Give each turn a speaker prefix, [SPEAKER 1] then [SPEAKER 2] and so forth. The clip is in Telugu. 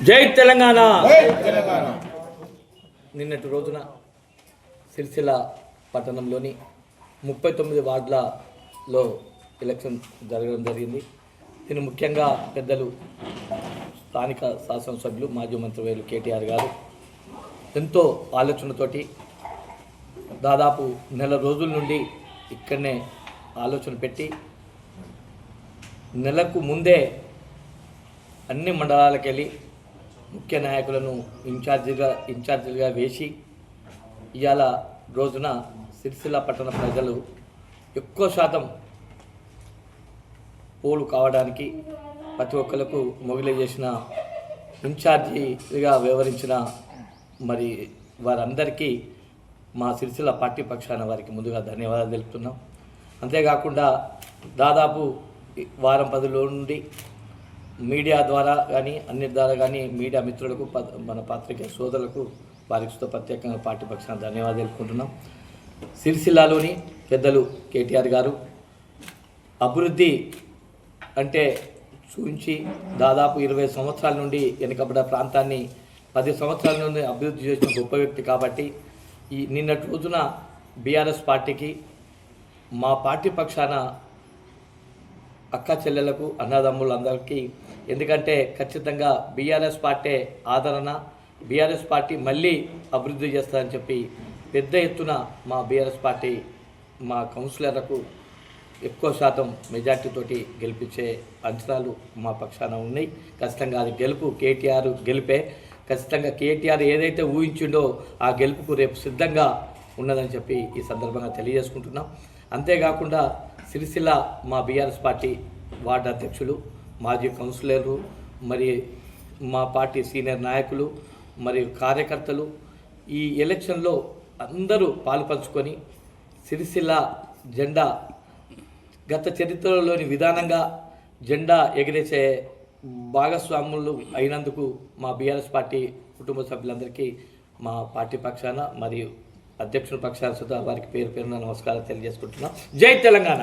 [SPEAKER 1] జై తెలంగాణ. నిన్నటి రోజున సిరిసిల్ల పట్టణంలోని 39 వార్డులలో ఎలక్షన్ జరగడం జరిగింది. దీని ముఖ్యంగా పెద్దలు స్థానిక శాసనసభ్యులు మాజీ మంత్రివర్యులు కేటీఆర్ గారు ఎంతో ఆలోచనతోటి దాదాపు నెల రోజుల నుండి ఇక్కడనే ఆలోచన పెట్టి నెలకు ముందే అన్ని మండలాలకు వెళ్ళి ముఖ్య నాయకులను ఇన్ఛార్జిగా వేసి ఇవాళ రోజున సిరిసిల్ల పట్టణ ప్రజలు ఎక్కువ శాతం పోలు కావడానికి ప్రతి ఒక్కరికి మొగిలి చేసిన ఇన్ఛార్జిగా వ్యవహరించిన మరి వారందరికీ మా సిరిసిల్ల పార్టీ పక్షాన వారికి ముందుగా ధన్యవాదాలు తెలుపుతున్నాం. అంతేకాకుండా దాదాపు వారం 10 రోజుల నుండి మీడియా ద్వారా కానీ అన్ని ద్వారా కానీ మీడియా మిత్రులకు మన పాత్రికేయ సోదరులకు వారికి ప్రత్యేకంగా పార్టీ పక్షాన ధన్యవాదాలు తెలుపుకుంటున్నాం. సిరిసిల్లాలోని పెద్దలు కేటీఆర్ గారు అభివృద్ధి అంటే చూపించి దాదాపు 20 సంవత్సరాల నుండి వెనుకబడ్డ ప్రాంతాన్ని 10 సంవత్సరాల నుండి అభివృద్ధి చేసిన గొప్ప వ్యక్తి కాబట్టి ఈ నిన్నటి రోజున బీఆర్ఎస్ పార్టీకి మా పార్టీ పక్షాన అక్క చెల్లెలకు అన్నదమ్ములందరికీ ఎందుకంటే ఖచ్చితంగా బీఆర్ఎస్ పార్టీ ఆదరణ బీఆర్ఎస్ పార్టీ మళ్ళీ అభివృద్ధి చేస్తుందని చెప్పి పెద్ద ఎత్తున మా బీఆర్ఎస్ పార్టీ మా కౌన్సిలర్లకు ఎక్కువ శాతం మెజార్టీతోటి గెలిపించే అంచనాలు మా పక్షాన ఉన్నాయి. ఖచ్చితంగా అది గెలుపు కేటీఆర్ గెలిపే. ఖచ్చితంగా కేటీఆర్ ఏదైతే ఊహించిండో ఆ గెలుపుకు రేపు సిద్ధంగా ఉన్నదని చెప్పి ఈ సందర్భంగా తెలియజేసుకుంటున్నాం. అంతేకాకుండా సిరిసిల్ల మా బీఆర్ఎస్ పార్టీ వార్డు అధ్యక్షులు మాజీ కౌన్సిలర్లు మరి మా పార్టీ సీనియర్ నాయకులు మరియు కార్యకర్తలు ఈ ఎలక్షన్లో అందరూ పాలుపంచుకొని సిరిసిల్ల జెండా గత చరిత్రలోని విధానంగా జెండా ఎగిరేసే భాగస్వాములు అయినందుకు మా బీఆర్ఎస్ పార్టీ కుటుంబ సభ్యులందరికీ మా పార్టీ పక్షాన మరియు అధ్యక్షుల పక్షాన సుధా వారికి పేరు పేరున నమస్కారం తెలియజేసుకుంటున్నాం. జై తెలంగాణ.